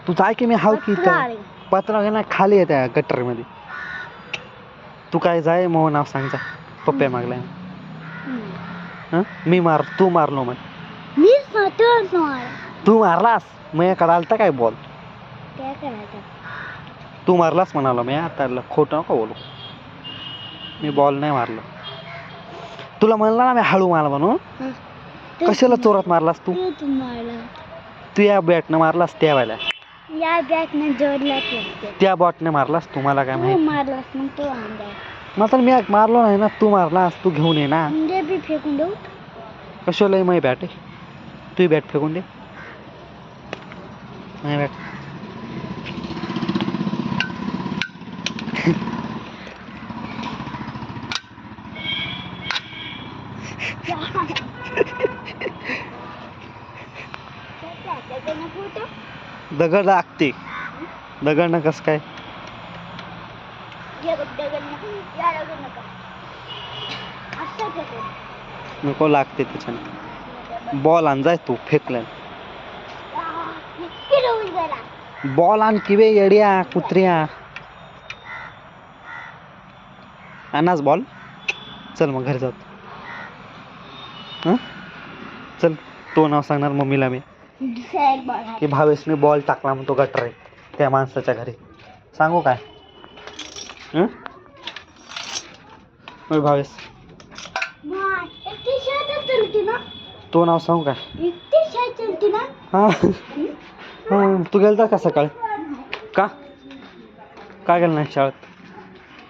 तू जाय की मी हाव की इथं पत्रा घे ना खाली आहे त्या गटर मध्ये. तू काय जाय मग नाव सांग जा पप्प्या मागलाय. तू मारलो मग मी मार तू मारलास मग कडालता काय बॉल काय करायचं. तू मारलास म्हणाला मी आता खोटं नको बोलू. मी बॉल नाही मारलो. तुला म्हणला ना मी हळू मार म्हणून. कशाला चोरात मारलास तू. तू मारला तू या बॅटनं मारलास त्या वेळेला. या बॅटने जोडला त्या बॉटने मारलास तू मला काय तू माहिती. मारलास मग तू आणलाय. मग तर मी मारलो नाही ना तू मारलास. तू घेऊन ये ना. म्हणजे बी फेकून देऊ. कशाला माझी बॅट आहे. तू बॅट फेकून दे. माझी बॅट दगड लागते. दगड कस काय. नको लागते त्याच्याने. बॉल आण जाय तू फेकलाय. बॉल आण किवे येड्या कुत्र्या. आणाच बॉल. चल मग घरी जाऊ. चल तो नाव सांगणार मम्मीला मी की भावेशने बॉल टाकला मग तो गटर आहे त्या माणसाच्या घरी. सांगू काय. भावेश तो नाव सांगू काय. हा तू गेलता का सकाळी. का गेला नाही शाळेत.